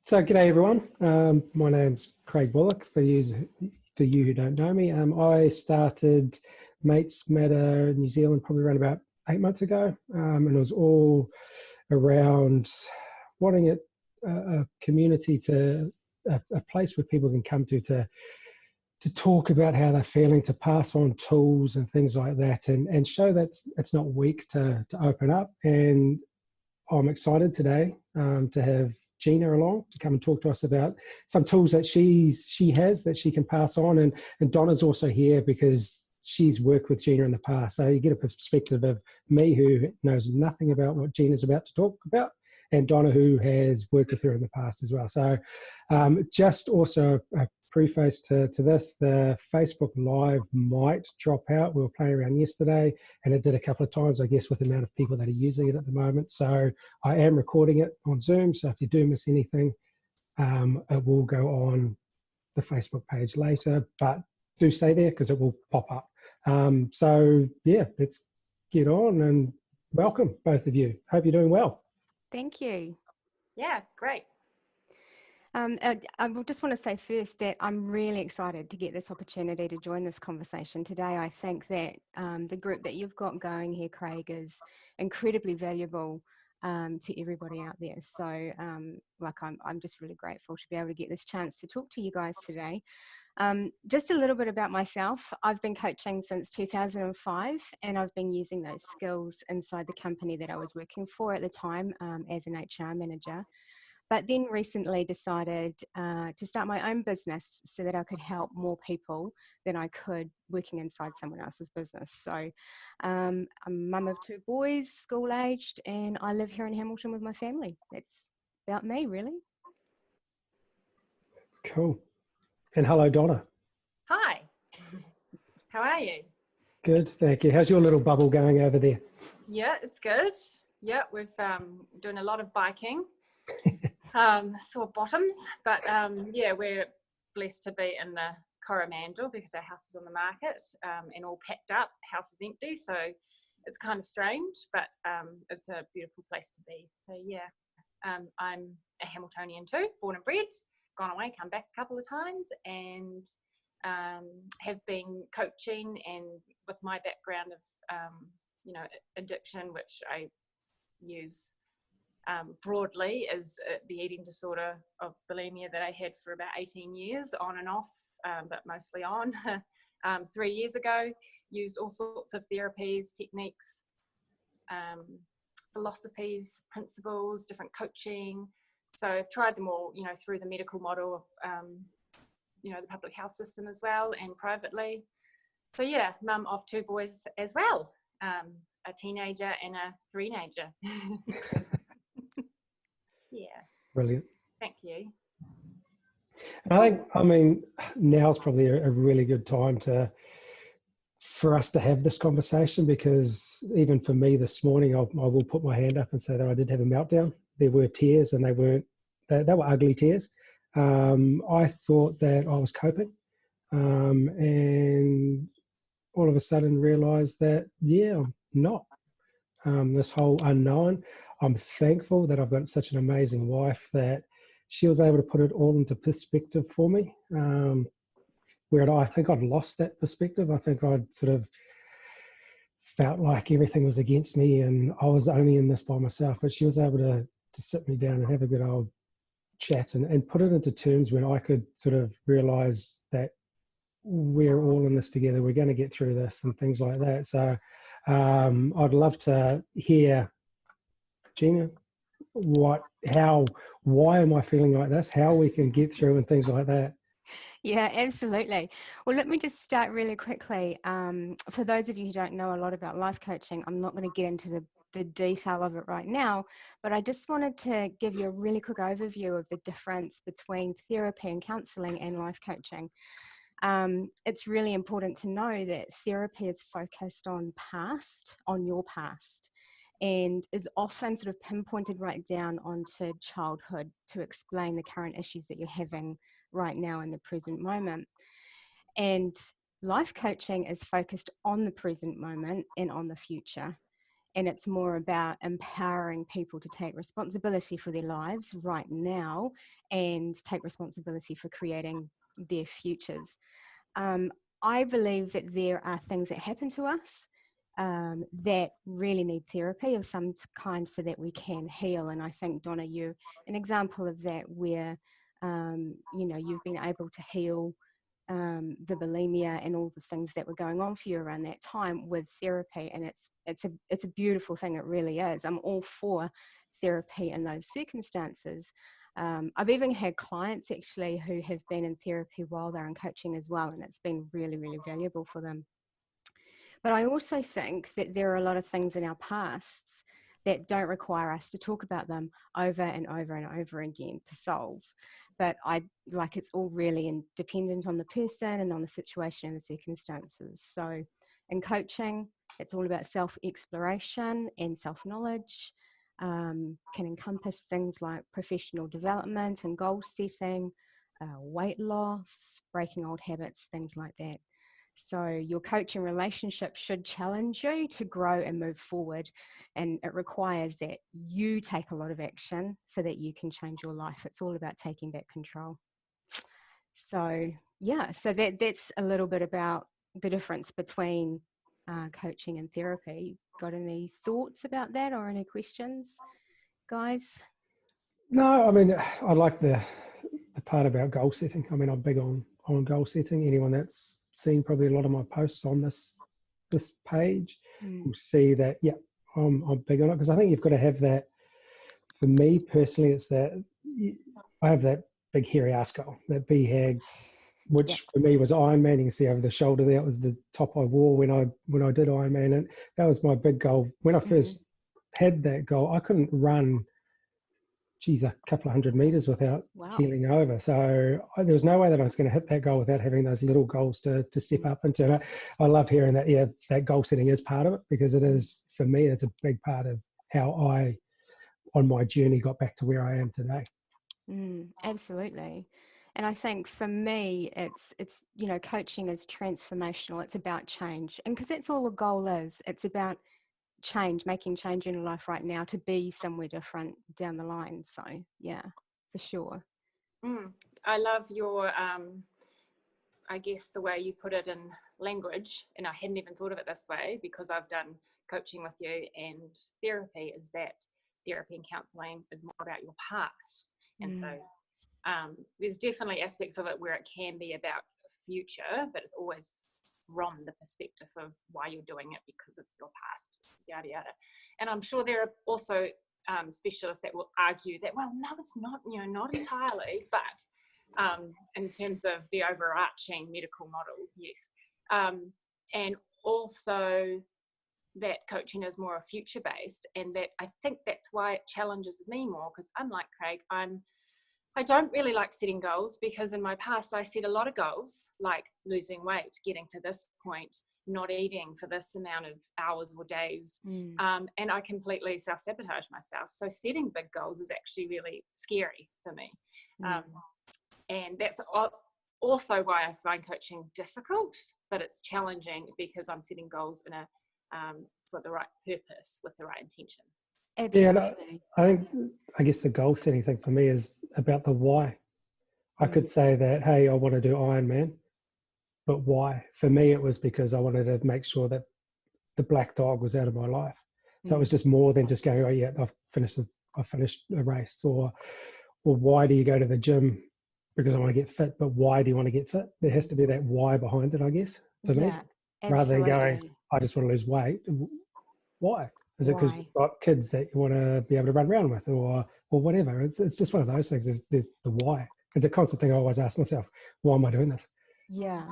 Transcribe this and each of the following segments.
So, g'day everyone. My name's Craig Bullock. For you who don't know me, I started Mates Matter New Zealand probably around about 8 months ago, and it was all around wanting a community to a place where people can come to talk about how they're feeling, to pass on tools and things like that, and show that it's not weak to open up. And I'm excited today to have Gina along to come and talk to us about some tools that she has that she can pass on. And Donna's also here because she's worked with Gina in the past. So you get a perspective of me, who knows nothing about what Gina's about to talk about, and Donna, who has worked with her in the past as well. So just also a preface to this, the Facebook Live might drop out. We were playing around yesterday and it did a couple of times, I guess, with the amount of people that are using it at the moment. So I am recording it on Zoom. So if you do miss anything, it will go on the Facebook page later, but do stay there because it will pop up. So yeah, let's get on and welcome both of you. Hope you're doing well. Thank you. Yeah, great. I just want to say first that I'm really excited to get this opportunity to join this conversation today. I think that the group that you've got going here, Craig, is incredibly valuable to everybody out there. So I'm just really grateful to be able to get this chance to talk to you guys today. Just a little bit about myself. I've been coaching since 2005 and I've been using those skills inside the company that I was working for at the time as an HR manager. But then recently decided to start my own business so that I could help more people than I could working inside someone else's business. So I'm a mum of 2 boys, school-aged, and I live here in Hamilton with my family. That's about me, really. Cool. And hello, Donna. Hi. How are you? Good, thank you. How's your little bubble going over there? Yeah, it's good. Yeah, we've doing a lot of biking. Sore bottoms, but yeah, we're blessed to be in the Coromandel because our house is on the market and all packed up. House is empty, so it's kind of strange, but it's a beautiful place to be. So yeah, I'm a Hamiltonian too, born and bred, gone away, come back a couple of times, and have been coaching, and with my background of addiction, which I use broadly, is the eating disorder of bulimia that I had for about 18 years, on and off, but mostly on. 3 years ago, used all sorts of therapies, techniques, philosophies, principles, different coaching. So I've tried them all, through the medical model of, the public health system as well, and privately. So yeah, mum of 2 boys as well, a teenager and a 3-nager. Yeah. Brilliant. Thank you. I mean, now's probably a really good time for us to have this conversation, because even for me this morning, I will put my hand up and say that I did have a meltdown. There were tears, and they were ugly tears. I thought that I was coping, and all of a sudden realised that, yeah, I'm not. This whole unknown. I'm thankful that I've got such an amazing wife that she was able to put it all into perspective for me. Where I think I'd lost that perspective. I think I'd sort of felt like everything was against me and I was only in this by myself. But she was able to sit me down and have a good old chat and put it into terms when I could sort of realise that we're all in this together. We're going to get through this and things like that. So I'd love to hear, Gina, why am I feeling like this? How we can get through and things like that. Yeah, absolutely. Well, let me just start really quickly. For those of you who don't know a lot about life coaching, I'm not going to get into the detail of it right now, but I just wanted to give you a really quick overview of the difference between therapy and counselling and life coaching. It's really important to know that therapy is focused on your past, and is often sort of pinpointed right down onto childhood to explain the current issues that you're having right now in the present moment. And life coaching is focused on the present moment and on the future. and it's more about empowering people to take responsibility for their lives right now and take responsibility for creating their futures. I believe that there are things that happen to us that really need therapy of some kind so that we can heal. And I think, Donna, you're an example of that, where you've been able to heal the bulimia and all the things that were going on for you around that time with therapy. And it's a beautiful thing. It really is. I'm all for therapy in those circumstances. I've even had clients actually who have been in therapy while they're in coaching as well, and it's been really, really valuable for them. But I also think that there are a lot of things in our pasts that don't require us to talk about them over and over and over again to solve. But it's all really dependent on the person and on the situation and the circumstances. So in coaching, it's all about self-exploration and self-knowledge. Can encompass things like professional development and goal setting, weight loss, breaking old habits, things like that. So your coaching relationship should challenge you to grow and move forward. And it requires that you take a lot of action so that you can change your life. It's all about taking back control. So yeah, so that's a little bit about the difference between coaching and therapy. Got any thoughts about that or any questions, guys? No, I mean, I like the part about goal setting. I mean, I'm big on goal setting. Anyone that's seen probably a lot of my posts on this page will see that, yeah, I'm big on it, because I think you've got to have that. For me personally, it's that I have that big hairy ass goal, that BHAG, which for me was Ironman. You can see over the shoulder there, it was the top I wore when I did Ironman, and that was my big goal. When I first had that goal, I couldn't run a couple of 100 meters without keeling over. So there was no way that I was going to hit that goal without having those little goals to step up into. I love hearing that, yeah, that goal setting is part of it, because it is, for me, it's a big part of how I, on my journey, got back to where I am today. Absolutely. And I think for me, it's coaching is transformational. It's about change. And because that's all a goal is. It's about change, making change in your life right now to be somewhere different down the line. So yeah, for sure. I love your I guess the way you put it in language, and I hadn't even thought of it this way, because I've done coaching with you and therapy, is that therapy and counselling is more about your past. And so there's definitely aspects of it where it can be about future, but it's always from the perspective of why you're doing it, because of your past, yada yada. And I'm sure there are also specialists that will argue that, well, no, it's not, not entirely, but in terms of the overarching medical model, yes. And also that coaching is more future based, and that I think that's why it challenges me more, because unlike Craig, I don't really like setting goals, because in my past I set a lot of goals, like losing weight, getting to this point, not eating for this amount of hours or days, and I completely self-sabotage myself. So setting big goals is actually really scary for me, and that's also why I find coaching difficult, but it's challenging because I'm setting goals in a for the right purpose, with the right intention. Absolutely. Yeah, I guess the goal setting thing for me is about the why. I could say that, hey, I want to do Ironman, but why? For me, it was because I wanted to make sure that the black dog was out of my life. So it was just more than just going, oh yeah, I've finished a race, or why do you go to the gym? Because I want to get fit. But why do you want to get fit? There has to be that why behind it, I guess, for me, rather than going, I just want to lose weight. Why? Is it because you've got kids that you want to be able to run around with, or whatever? It's just one of those things. Is the why? It's a constant thing I always ask myself. Why am I doing this? Yeah,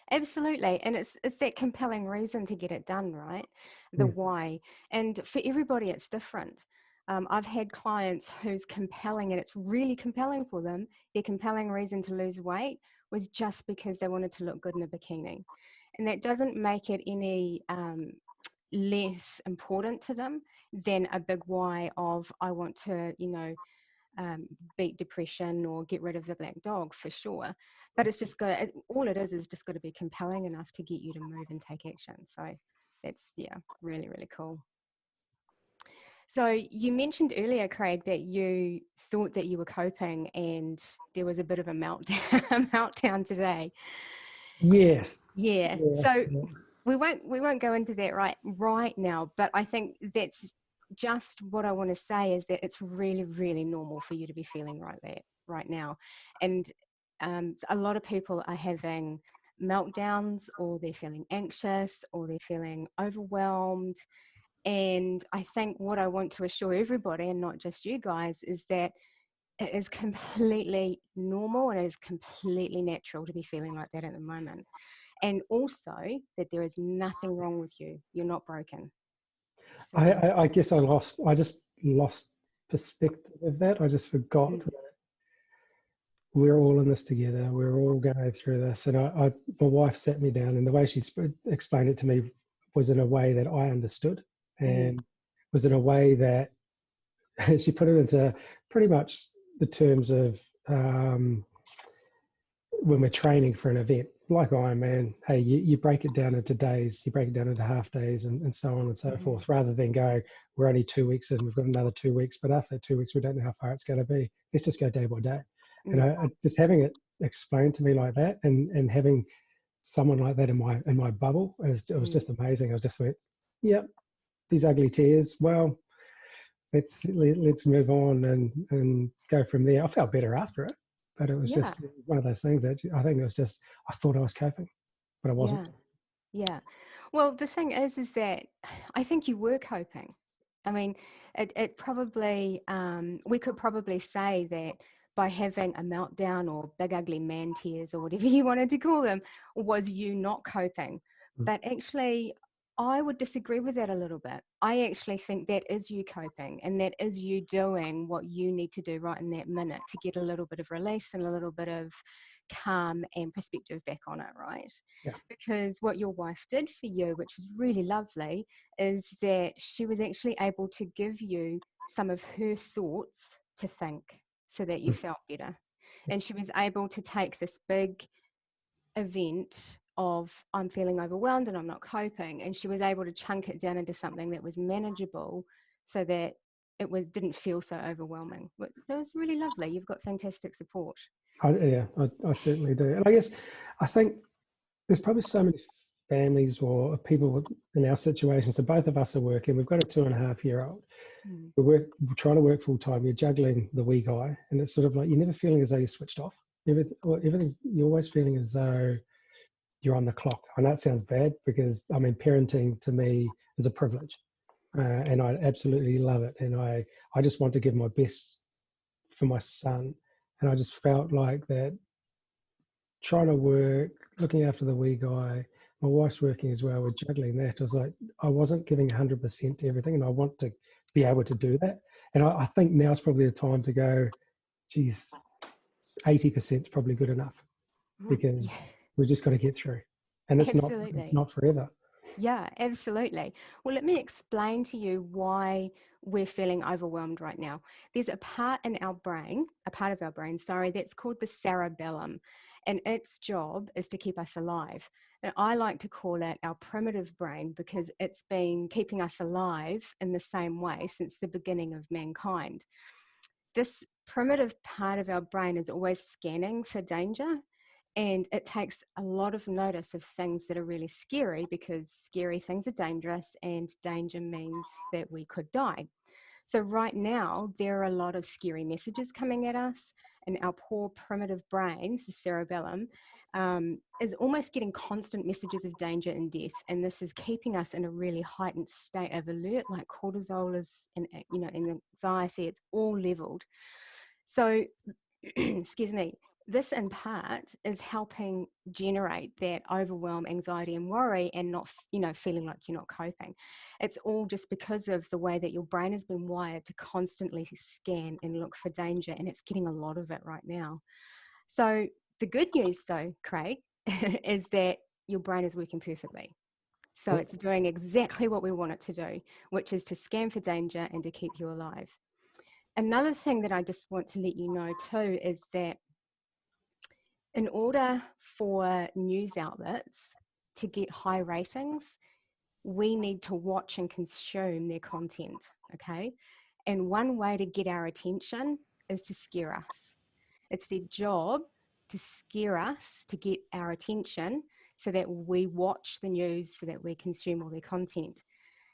absolutely. And it's that compelling reason to get it done, right? The why. And for everybody, it's different. I've had clients who's compelling, and it's really compelling for them, their compelling reason to lose weight was just because they wanted to look good in a bikini. And that doesn't make it any less important to them than a big why of, I want to, beat depression or get rid of the black dog, for sure. But it's just all it is just got to be compelling enough to get you to move and take action. So that's, really, really cool. So you mentioned earlier, Craig, that you thought that you were coping and there was a bit of a meltdown, a meltdown today. Yes. Yeah. Yeah. So Yeah. we won't go into that right now, but I think that's just what I want to say, is that it's really, really normal for you to be feeling right now. And a lot of people are having meltdowns, or they're feeling anxious, or they're feeling overwhelmed. And I think what I want to assure everybody, and not just you guys, is that it is completely normal and it is completely natural to be feeling like that at the moment. And also that there is nothing wrong with you. You're not broken. So, I guess I just lost perspective of that. I just forgot that we're all in this together. We're all going through this. And my wife sat me down, and the way she explained it to me was in a way that I understood, and was in a way that she put it into pretty much the terms of when we're training for an event like Ironman. Hey, you break it down into days, you break it down into half days, and so on and so forth, rather than go, we're only 2 weeks in, we've got another 2 weeks, but after 2 weeks, we don't know how far it's going to be. Let's just go day by day. And I just having it explained to me like that, and having someone like that in my bubble, it was just amazing. I just went, yep, these ugly tears, well, let's move on and go from there. I felt better after it, but it was just one of those things that I think it was just, I thought I was coping, but I wasn't. Yeah. Well, the thing is that I think you were coping. I mean, it probably, we could probably say that by having a meltdown or big ugly man tears or whatever you wanted to call them, was you not coping. But actually, I would disagree with that a little bit. I actually think that is you coping, and that is you doing what you need to do right in that minute to get a little bit of release and a little bit of calm and perspective back on it, right? Yeah. Because what your wife did for you, which was really lovely, is that she was actually able to give you some of her thoughts to think so that you felt better. And she was able to take this big event of, I'm feeling overwhelmed and I'm not coping, and she was able to chunk it down into something that was manageable so that didn't feel so overwhelming. So it was really lovely. You've got fantastic support. I certainly do. And I think there's probably so many families or people in our situation. So both of us are working. We've got a 2.5-year-old. We're trying to work full time. You're juggling the wee guy, and it's sort of like you're never feeling as though you're switched off. You're always feeling as though you're on the clock. I know it sounds bad, because I mean, parenting to me is a privilege, and I absolutely love it. And I just want to give my best for my son. And I just felt like that, trying to work, looking after the wee guy, my wife's working as well, we're juggling that. I was like, I wasn't giving 100% to everything, and I want to be able to do that. And I think now is probably the time to go, geez, 80% is probably good enough, because we're just got to get through. And it's not forever. Yeah, absolutely. Well, let me explain to you why we're feeling overwhelmed right now. There's a part of our brain, that's called the cerebellum, and its job is to keep us alive. And I like to call it our primitive brain, because it's been keeping us alive in the same way since the beginning of mankind. This primitive part of our brain is always scanning for danger. And it takes a lot of notice of things that are really scary, because scary things are dangerous, and danger means that we could die. So right now, there are a lot of scary messages coming at us, and our poor primitive brains, the cerebellum, is almost getting constant messages of danger and death. And this is keeping us in a really heightened state of alert, like cortisol is, and anxiety, it's all leveled. So, excuse me, this in part is helping generate that overwhelm, anxiety and worry, and not, feeling like you're not coping. It's all just because of the way that your brain has been wired to constantly scan and look for danger, and it's getting a lot of it right now. So the good news though, Craig, is that your brain is working perfectly. So it's doing exactly what we want it to do, which is to scan for danger and to keep you alive. Another thing that I just want to let you know too is that in order for news outlets to get high ratings, we need to watch and consume their content, okay? And one way to get our attention is to scare us. It's their job to scare us, to get our attention so that we watch the news, so that we consume all their content.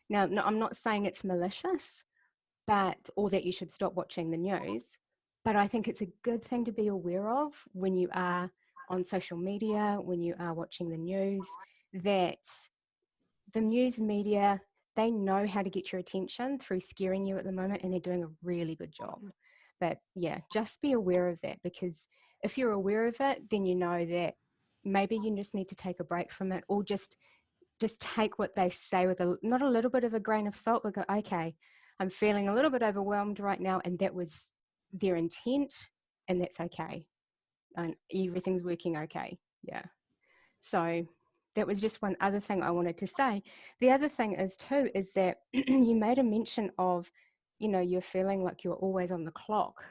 Now, no, I'm not saying it's malicious, or that you should stop watching the news, but I think it's a good thing to be aware of when you are on social media, when you are watching the news, that the news media, they know how to get your attention through scaring you at the moment, and they're doing a really good job. But yeah, just be aware of that, because if you're aware of it, then you know that maybe you just need to take a break from it, or just take what they say with not a little bit of a grain of salt, but go, okay, I'm feeling a little bit overwhelmed right now, and that was their intent, and that's okay. And everything's working okay. Yeah. So that was just one other thing I wanted to say. The other thing is too, is that you made a mention of, you're feeling like you're always on the clock.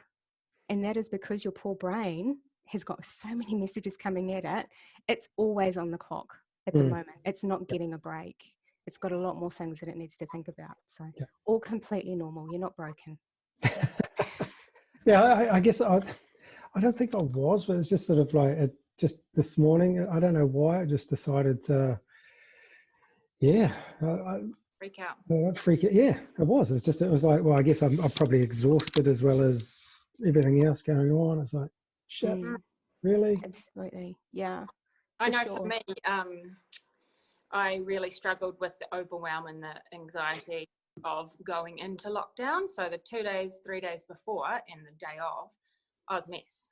And that is because your poor brain has got so many messages coming at it. It's always on the clock at the moment. It's not getting a break. It's got a lot more things that it needs to think about. So all completely normal. You're not broken. Yeah, I guess I don't think I was, but it's just sort of like just this morning. I don't know why. I just decided to, freak out. Freak out. Yeah, it was. It was like, well, I guess I'm probably exhausted as well as everything else going on. It's like, shit, really? Absolutely. Yeah. I know for me, I really struggled with the overwhelm and the anxiety of going into lockdown. So the 2 days, 3 days before and the day of, I was a mess.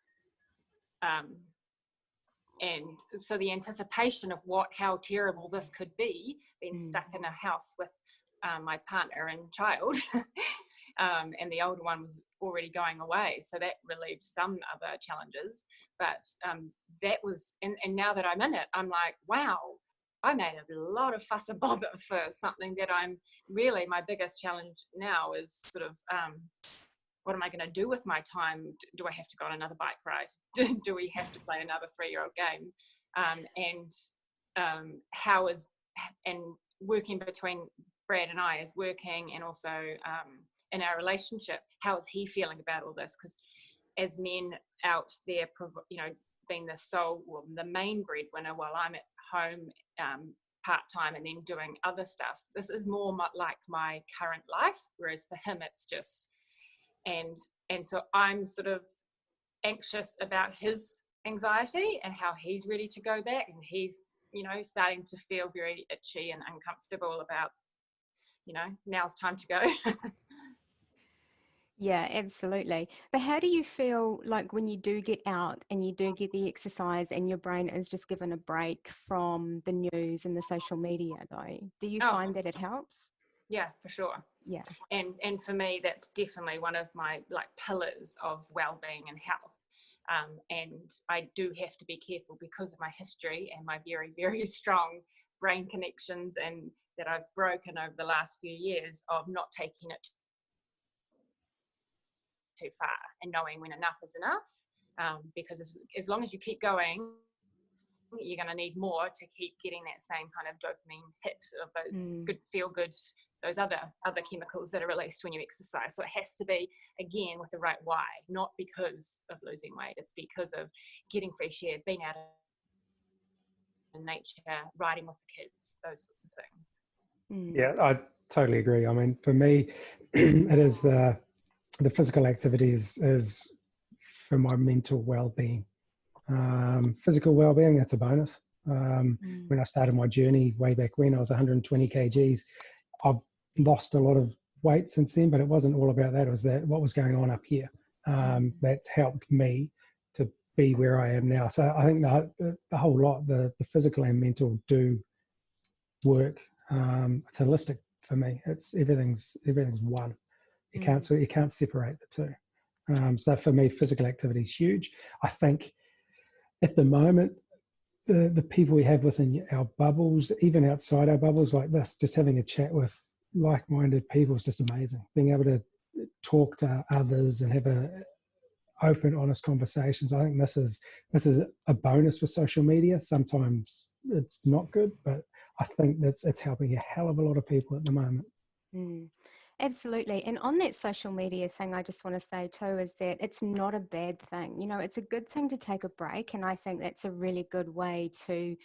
And so the anticipation of how terrible this could be, being stuck in a house with my partner and child, and the older one was already going away. So that relieved some other challenges. But that was, and now that I'm in it, I'm like, wow, I made a lot of fuss and bother for something that my biggest challenge now is sort of, what am I going to do with my time? Do I have to go on another bike ride? Do we have to play another 3-year-old game? And working between Brad and I is working, and also in our relationship, how is he feeling about all this? Because as men out there, being the main breadwinner while I'm at home part-time and then doing other stuff, this is more like my current life, whereas for him it's just, and so I'm sort of anxious about his anxiety and how he's ready to go back, and he's starting to feel very itchy and uncomfortable about now's time to go. Yeah, absolutely. But how do you feel like when you do get out and you do get the exercise and your brain is just given a break from the news and the social media, though? Do you find that it helps? Yeah, for sure. Yeah. And for me, that's definitely one of my pillars of well-being and health. And I do have to be careful because of my history and my very, very strong brain connections, and that I've broken over the last few years, of not taking it too far and knowing when enough is enough. Because as long as you keep going, you're going to need more to keep getting that same kind of dopamine hit of those good feel-good, those other chemicals that are released when you exercise. So it has to be, again, with the right why, not because of losing weight. It's because of getting fresh air, being out in nature, riding with the kids, those sorts of things. Yeah, I totally agree. I mean, for me, it is the physical activity is for my mental well-being. Physical well-being, that's a bonus. When I started my journey way back when, I was 120 kgs. I've lost a lot of weight since then, but it wasn't all about that. It was what was going on up here. That's helped me to be where I am now. So I think the whole lot, the physical and mental, do work. It's holistic for me. It's everything's one. You can't separate the two. So for me, physical activity is huge. I think at the moment, the people we have within our bubbles, even outside our bubbles like this, just having a chat with like-minded people is just amazing. Being able to talk to others and have open, honest conversations. I think this is a bonus for social media. Sometimes it's not good, but I think it's helping a hell of a lot of people at the moment. Absolutely. And on that social media thing, I just want to say too, is that it's not a bad thing. You know, it's a good thing to take a break. And I think that's a really good way to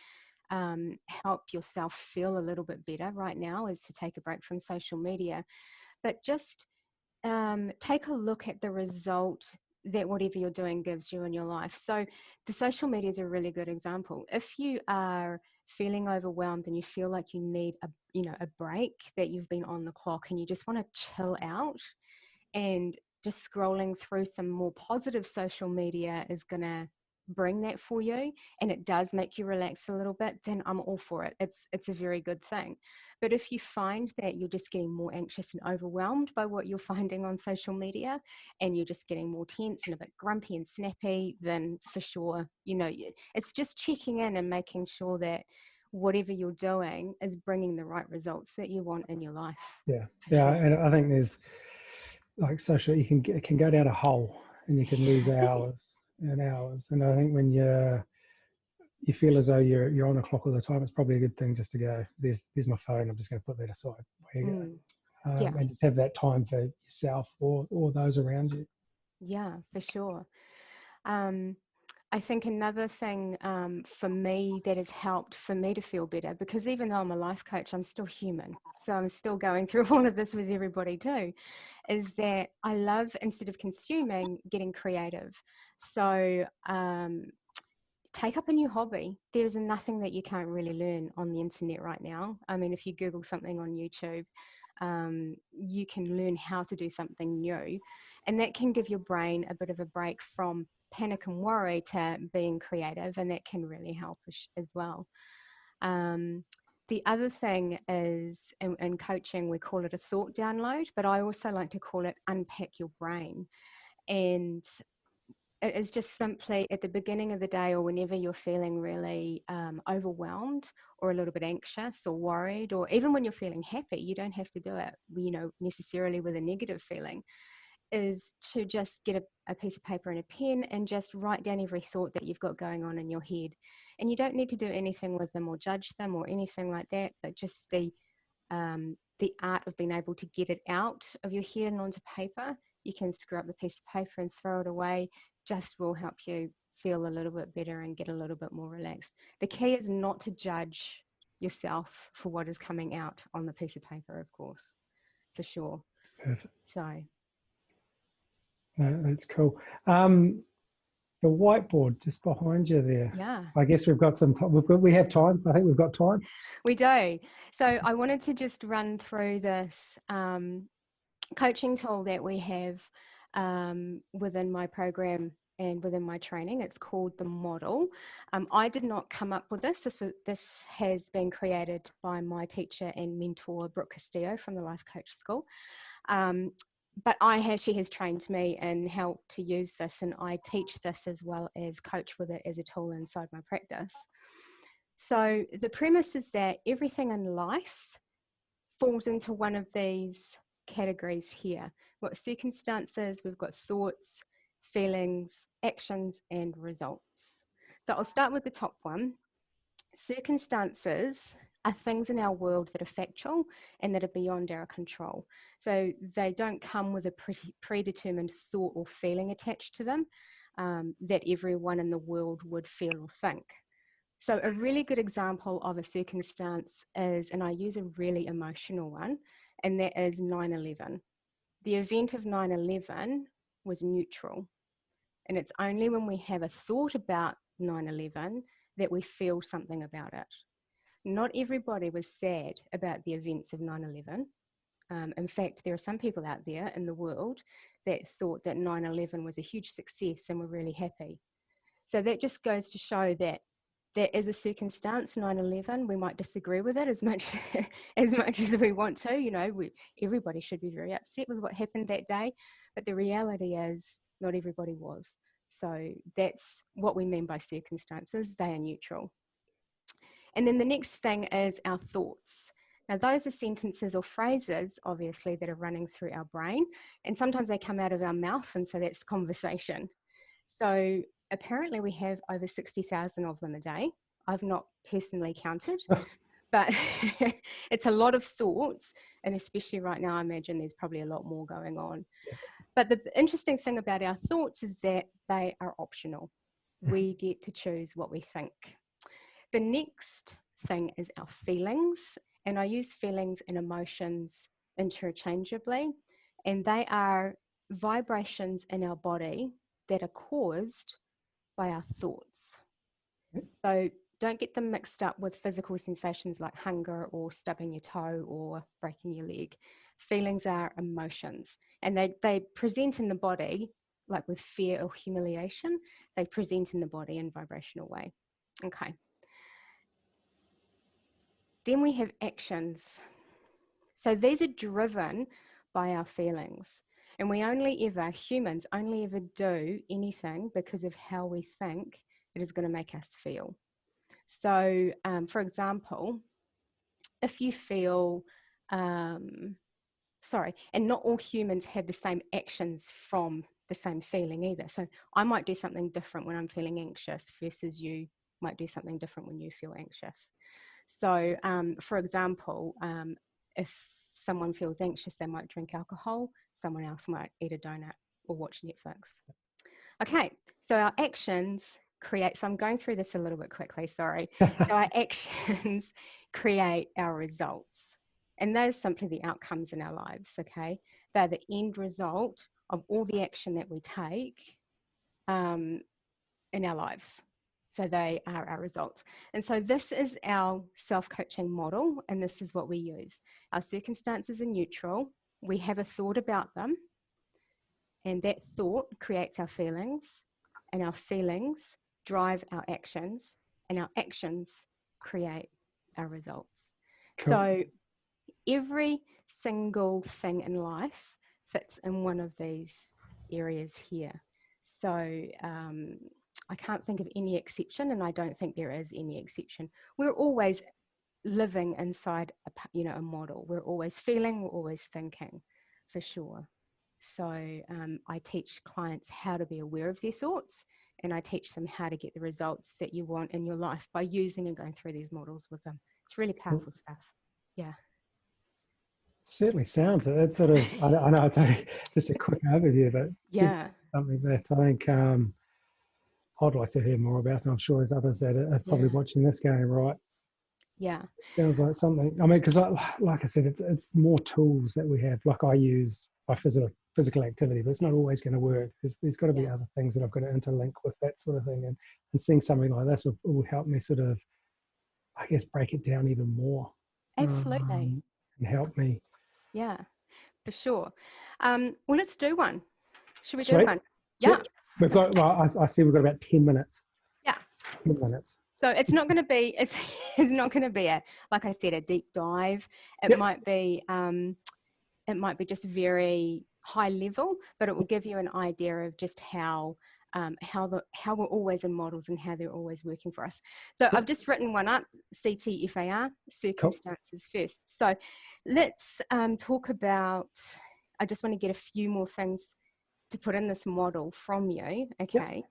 help yourself feel a little bit better right now, is to take a break from social media. But just take a look at the result that whatever you're doing gives you in your life. So the social media is a really good example. If you are feeling overwhelmed and you feel like you need a break, that you've been on the clock and you just want to chill out, and just scrolling through some more positive social media is going to bring that for you, and it does make you relax a little bit, then I'm all for it. It's a very good thing. But if you find that you're just getting more anxious and overwhelmed by what you're finding on social media, and you're just getting more tense and a bit grumpy and snappy, then for sure, it's just checking in and making sure that whatever you're doing is bringing the right results that you want in your life. Yeah. Sure. And I think there's like social, it can go down a hole and you can lose hours and hours. And I think when you feel as though you're on the clock all the time, it's probably a good thing just to go, there's my phone, I'm just going to put that aside. Where you go. And just have that time for yourself or those around you. Yeah, for sure. I think another thing for me that has helped for me to feel better, because even though I'm a life coach, I'm still human. So I'm still going through all of this with everybody too, is that I love, instead of consuming, getting creative. So take up a new hobby. There's nothing that you can't really learn on the internet right now. I mean, if you Google something on YouTube, you can learn how to do something new. And that can give your brain a bit of a break from panic and worry to being creative, and that can really help as well. The other thing is, in coaching, we call it a thought download, but I also like to call it unpack your brain. And it is just simply at the beginning of the day, or whenever you're feeling really overwhelmed or a little bit anxious or worried, or even when you're feeling happy, you don't have to do it, necessarily with a negative feeling, is to just get a piece of paper and a pen and just write down every thought that you've got going on in your head. And you don't need to do anything with them or judge them or anything like that, but just the art of being able to get it out of your head and onto paper. You can screw up the piece of paper and throw it away. Just will help you feel a little bit better and get a little bit more relaxed. The key is not to judge yourself for what is coming out on the piece of paper, of course, for sure. Perfect. So that's cool. The whiteboard just behind you there. yeah, I guess we've got some time. We have time. I think we've got time. we do. So I wanted to just run through this coaching tool that we have within my program and within my training. It's called the Model. I did not come up with this. This has been created by my teacher and mentor, Brooke Castillo, from the Life Coach School. But she has trained me in how to use this, and I teach this as well as coach with it as a tool inside my practice. So the premise is that everything in life falls into one of these categories here. We've got circumstances, we've got thoughts, feelings, actions, and results. So I'll start with the top one. Circumstances are things in our world that are factual and that are beyond our control. So they don't come with a predetermined thought or feeling attached to them that everyone in the world would feel or think. So a really good example of a circumstance is, and I use a really emotional one, and that is 9/11. The event of 9/11 was neutral. And it's only when we have a thought about 9/11 that we feel something about it. Not everybody was sad about the events of 9/11. In fact, there are some people out there in the world that thought that 9/11 was a huge success and were really happy. So that just goes to show that there is a circumstance, 9/11, we might disagree with it as much as we want to. Everybody should be very upset with what happened that day, but the reality is not everybody was. So that's what we mean by circumstances. They are neutral. And then the next thing is our thoughts. Now, those are sentences or phrases, obviously, that are running through our brain, and sometimes they come out of our mouth, and so that's conversation. So apparently we have over 60,000 of them a day. I've not personally counted, but it's a lot of thoughts. And especially right now, I imagine there's probably a lot more going on. But the interesting thing about our thoughts is that they are optional. We get to choose what we think. The next thing is our feelings. And I use feelings and emotions interchangeably. And they are vibrations in our body that are caused by our thoughts. So don't get them mixed up with physical sensations like hunger or stubbing your toe or breaking your leg. Feelings are emotions, and they present in the body, like with fear or humiliation, they present in the body in a vibrational way. Okay. Then we have actions. So these are driven by our feelings. And humans only ever do anything because of how we think it is going to make us feel. So, for example, if you feel, and not all humans have the same actions from the same feeling either. So I might do something different when I'm feeling anxious versus you might do something different when you feel anxious. So, for example, if someone feels anxious, they might drink alcohol. Someone else might eat a donut or watch Netflix. Okay, so our actions create, so I'm going through this a little bit quickly, sorry. So our actions create our results. And those are simply the outcomes in our lives, okay? They're the end result of all the action that we take in our lives. So they are our results. And so this is our self-coaching model, and this is what we use. Our circumstances are neutral. We have a thought about them, and that thought creates our feelings, and our feelings drive our actions, and our actions create our results. Cool. So every single thing in life fits in one of these areas here. So I can't think of any exception, and I don't think there is any exception. We're always living inside a model. We're always feeling, we're always thinking, for sure. So I teach clients how to be aware of their thoughts, and I teach them how to get the results that you want in your life by using and going through these models with them. It's really powerful stuff. Yeah. Certainly sounds it. It's sort of, I know it's only just a quick overview, but yeah, something that I think I'd like to hear more about, and I'm sure there's others that are probably watching this going, right? Yeah. Sounds like something. I mean, because like I said, it's more tools that we have. Like I use by physical activity, but it's not always going to work. There's got to be other things that I've got to interlink with that sort of thing, and seeing something like this will help me sort of, I guess, break it down even more. Absolutely. And help me. Yeah, for sure. Well, let's do one. Should we Sweet. do one? Yeah. Yep. We've got, well, I see we've got about 10 minutes. Yeah. 10 minutes. So it's not going to be, it's not going to be like I said, a deep dive. It might be just very high level, but it will give you an idea of just how we're always in models and how they're always working for us. So I've just written one up, CTFAR, circumstances first. So let's talk about, I just want to get a few more things to put in this model from you. Okay.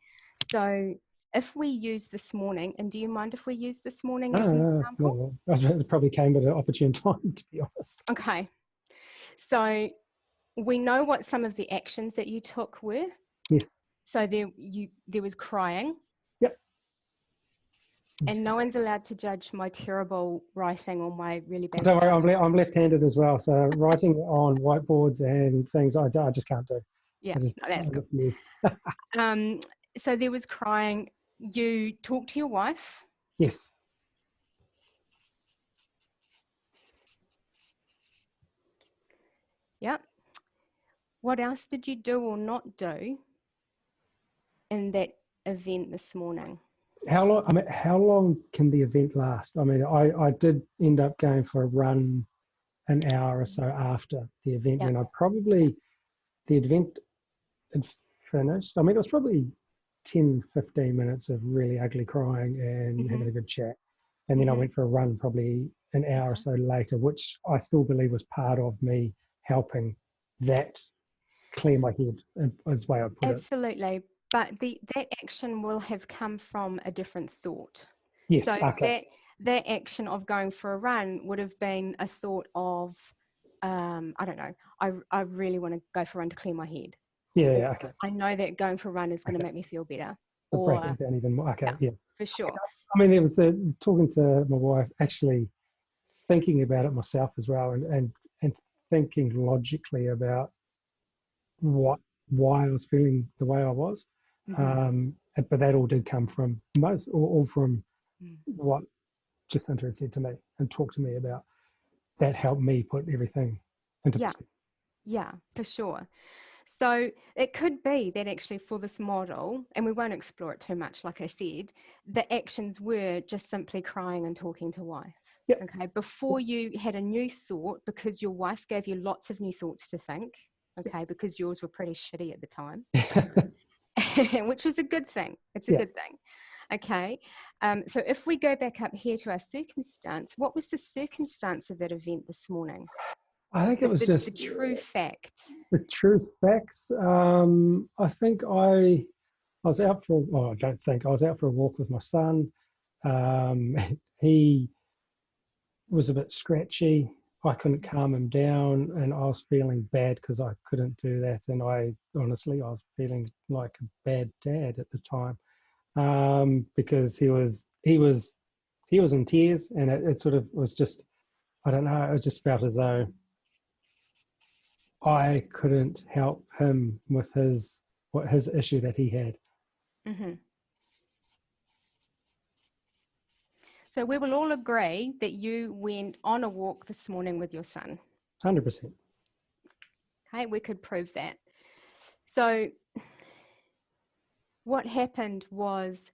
So if we use this morning, and do you mind if we use this morning as an example? No. It probably came at an opportune time, to be honest. Okay. So we know what some of the actions that you took were. Yes. So there was crying. Yep. And no one's allowed to judge my terrible writing or my really bad. Don't worry, I'm left-handed as well. So writing on whiteboards and things, I just can't do. Yeah, that's good. Yes. So there was crying. You talked to your wife. Yes. Yep. What else did you do or not do in that event this morning? How long can the event last? I mean, I did end up going for a run an hour or so after the event, when the event had finished. I mean, it was probably 10, 15 minutes of really ugly crying and having a good chat. And then I went for a run probably an hour or so later, which I still believe was part of me helping that clear my head, as the way I put it. Absolutely. But that action will have come from a different thought. Yes, so okay. that action of going for a run would have been a thought of, I don't know, I really want to go for a run to clear my head. Yeah, okay. I know that going for a run is going to make me feel better. So break Or it down even more. Okay, yeah. for sure. I mean, it was talking to my wife, actually thinking about it myself as well, and thinking logically about why I was feeling the way I was. But that all did come from all from what Jacinta had said to me and talked to me about. That helped me put everything into perspective. Yeah, for sure. So it could be that actually for this model, and we won't explore it too much, like I said, the actions were just simply crying and talking to wife. Yep. Okay, before you had a new thought, because your wife gave you lots of new thoughts to think, okay, because yours were pretty shitty at the time, which was a good thing. It's a good thing. Okay, so if we go back up here to our circumstance, what was the circumstance of that event this morning? I think it was just the true fact. The true facts. I think I was out for. Well, I don't think I was out for a walk with my son. He was a bit scratchy. I couldn't calm him down, and I was feeling bad because I couldn't do that. And I was feeling like a bad dad at the time, because he was in tears, and it sort of was just, I don't know. It just felt as though I couldn't help him with his issue that he had. So we will all agree that you went on a walk this morning with your son. 100%. Okay, we could prove that. So what happened was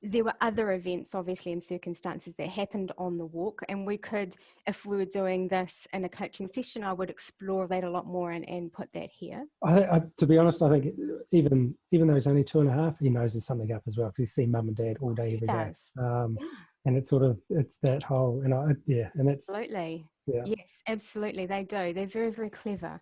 there were other events, obviously, and circumstances that happened on the walk. And we could, if we were doing this in a coaching session, I would explore that a lot more and put that here. To be honest, I think even though he's only 2.5, he knows there's something up as well, because he's seen mum and dad all day, every day. And it's that whole, and it's absolutely. Yeah. Yes, absolutely. They do. They're very, very clever.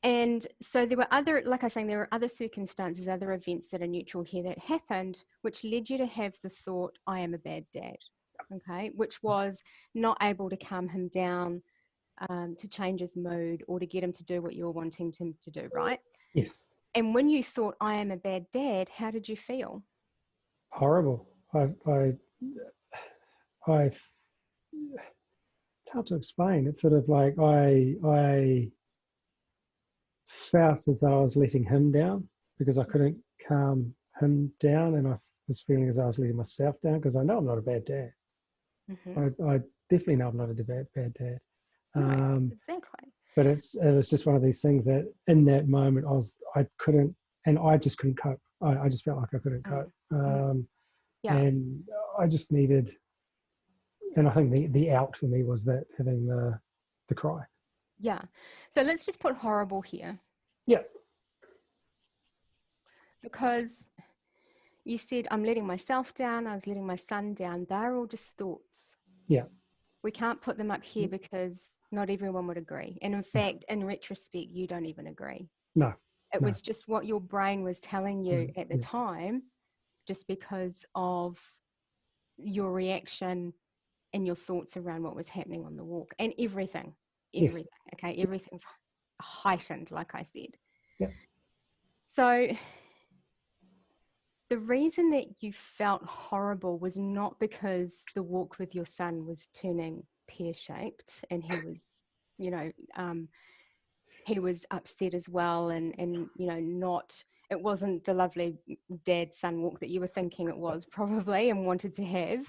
And so there were other, like I was saying, there were other circumstances, other events that are neutral here that happened, which led you to have the thought, I am a bad dad. Okay. Which was not able to calm him down, to change his mood, or to get him to do what you were wanting him to do, right? Yes. And when you thought, I am a bad dad, how did you feel? Horrible. It's hard to explain. It's sort of like I felt as though I was letting him down because I couldn't calm him down, and I was feeling as though I was letting myself down because I know I'm not a bad dad. I definitely know I'm not a bad dad. Exactly. But it was just one of these things that in that moment I just couldn't cope. I just felt like I couldn't cope. And I just needed, and I think the out for me was that having the cry. Yeah. So let's just put horrible here. Yeah. Because you said, I'm letting myself down, I was letting my son down. They're all just thoughts. Yeah. We can't put them up here because not everyone would agree. And in fact, in retrospect, you don't even agree. No. It was just what your brain was telling you at the time, just because of your reaction and your thoughts around what was happening on the walk and everything. Yes. Okay, everything's heightened, like I said. Yeah. So the reason that you felt horrible was not because the walk with your son was turning pear-shaped and he was, he was upset as well, and it wasn't the lovely dad-son walk that you were thinking it was probably and wanted to have.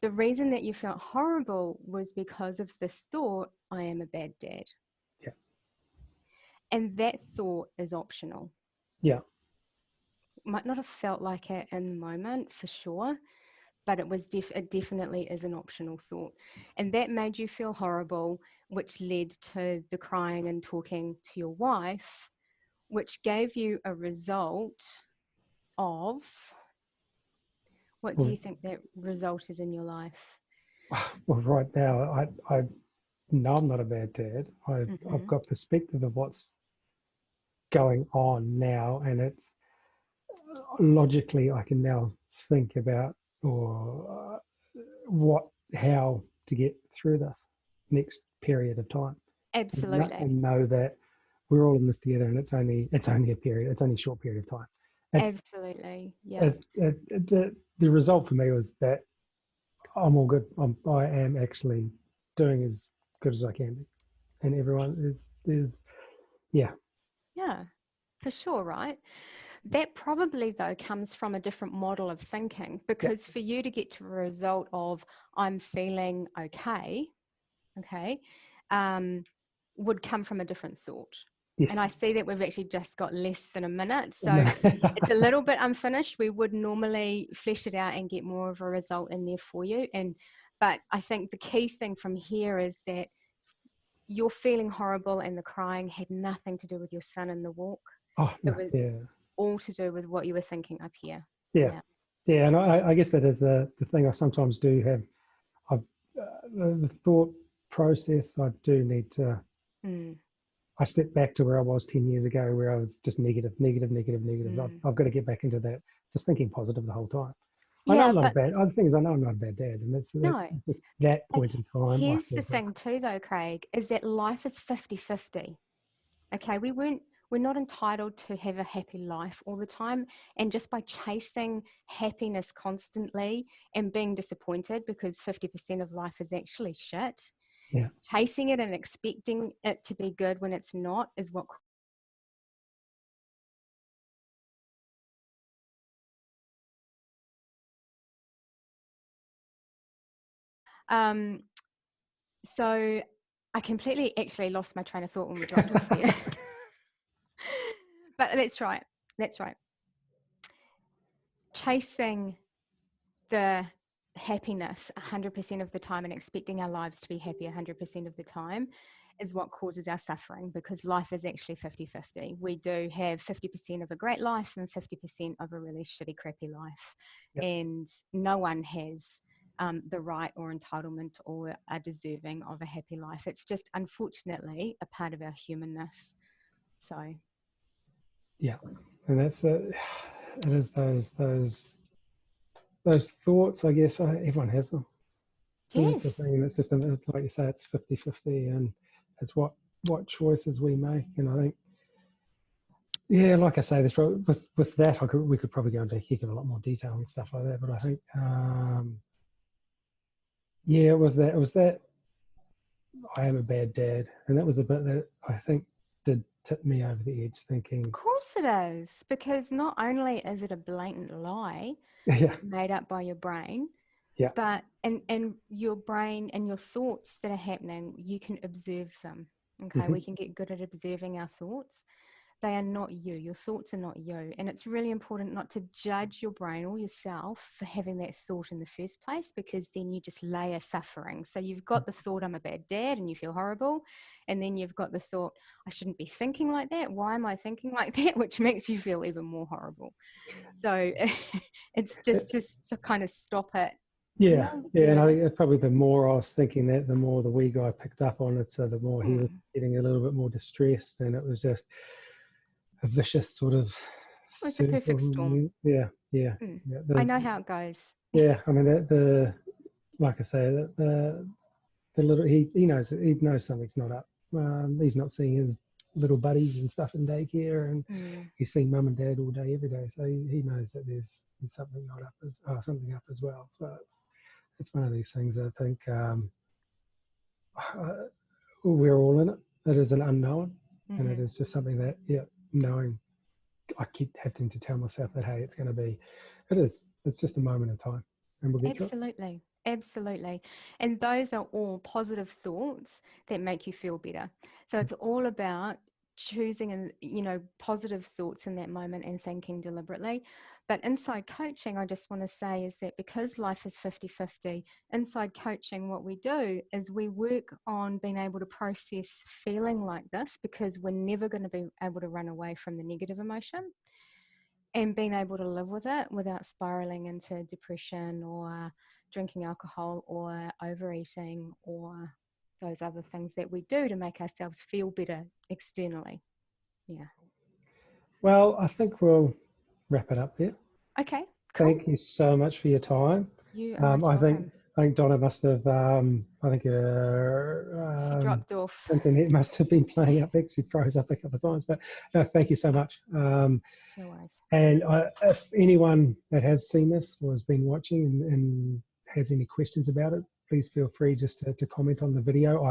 The reason that you felt horrible was because of this thought, I am a bad dad. Yeah. And that thought is optional. Yeah. Might not have felt like it in the moment for sure, but it definitely is an optional thought. And that made you feel horrible, which led to the crying and talking to your wife, which gave you a result of, what do you think that resulted in your life? Well, right now, I know I'm not a bad dad. I've got perspective of what's going on now, and it's logically I can now think about, or how to get through this next period of time. Absolutely. And know that we're all in this together, and it's only a period. It's only a short period of time. Absolutely. Yeah. The result for me was that I'm all good. I am actually doing as good as I can be, and everyone is yeah. Yeah, for sure, right? That probably, though, comes from a different model of thinking, because for you to get to a result of I'm feeling okay, would come from a different thought. Yes. And I see that we've actually just got less than a minute. So it's a little bit unfinished. We would normally flesh it out and get more of a result in there for you. But I think the key thing from here is that you're feeling horrible and the crying had nothing to do with your son in the walk. Oh, no, It was all to do with what you were thinking up here. Yeah. And I guess that is the thing I sometimes do have. The thought process, I do need to, I step back to where I was 10 years ago, where I was just negative. I've got to get back into that, just thinking positive the whole time. I know I'm not a bad, the thing is, I know I'm not a bad dad, and that's just that point in time. Here's the thing too, though, Craig, is that life is 50-50. Okay, we're not entitled to have a happy life all the time. And just by chasing happiness constantly and being disappointed because 50% of life is actually shit, chasing it and expecting it to be good when it's not is what so I completely actually lost my train of thought when we dropped off there. But that's right. Chasing the happiness 100% of the time and expecting our lives to be happy 100% of the time is what causes our suffering, because life is actually 50-50. We do have 50% of a great life and 50% of a really shitty, crappy life. And no one has the right or entitlement or are deserving of a happy life. It's just, unfortunately, a part of our humanness. So and that's it is those thoughts, I guess. Everyone has them. And that's the thing. It's just, like you say, it's 50-50, and it's what choices we make. And I think, like I say, there's probably, with that, we could probably go into a heck of a lot more detail and stuff like that. But I think, it was that I am a bad dad, and that was the bit that I think did tip me over the edge, thinking, of course it is, because not only is it a blatant lie made up by your brain, but and your brain and your thoughts that are happening, you can observe them. Okay, we can get good at observing our thoughts. They are not you. Your thoughts are not you. And it's really important not to judge your brain or yourself for having that thought in the first place, because then you just layer suffering. So you've got the thought, I'm a bad dad, and you feel horrible. And then you've got the thought, I shouldn't be thinking like that. Why am I thinking like that? Which makes you feel even more horrible. So it's just to kind of stop it. And I think probably the more I was thinking that, the more the wee guy picked up on it. So the more he was getting a little bit more distressed, and it was just a vicious sort of it's a perfect storm. I know how it goes. I mean, like I say, the little, he knows something's not up. He's not seeing his little buddies and stuff in daycare, and he's seeing mum and dad all day every day, so he knows that there's something not up, something up as well. So it's one of these things that I think we're all in it. It is an unknown, and it is just something that knowing, I keep having to tell myself that, hey, it's just a moment in time, and we'll get through it. Absolutely. And those are all positive thoughts that make you feel better. So it's all about choosing and positive thoughts in that moment and thinking deliberately. But inside coaching, I just want to say is that because life is 50-50, inside coaching, what we do is we work on being able to process feeling like this, because we're never going to be able to run away from the negative emotion, and being able to live with it without spiraling into depression or drinking alcohol or overeating or those other things that we do to make ourselves feel better externally. Well, I think we'll wrap it up there. Okay, cool. Thank you so much for your time. You are I think I think Donna must have, I think She dropped off. internet must have been playing up. She froze up a couple of times, but no, thank you so much. No worries. And if anyone that has seen this or has been watching and has any questions about it, please feel free just to comment on the video.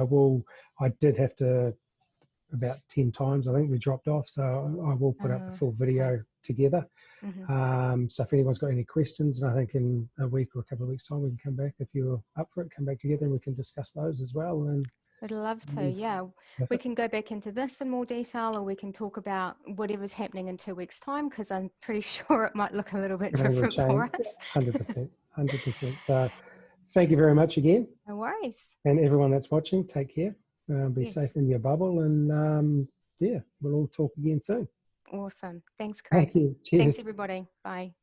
I did have to, about 10 times, I think we dropped off. So I will put up the full video together. So if anyone's got any questions, and I think in a week or a couple of weeks' time, we can come back. If you're up for it, come back together and we can discuss those as well. And I'd love to, yeah. We can go back into this in more detail, or we can talk about whatever's happening in 2 weeks' time, because I'm pretty sure it might look a little bit different for us. 100%, 100%. So thank you very much again. No worries. And everyone that's watching, take care. Be safe in your bubble. And yeah, we'll all talk again soon. Awesome. Thanks, Craig. Thank you. Cheers. Thanks, everybody. Bye.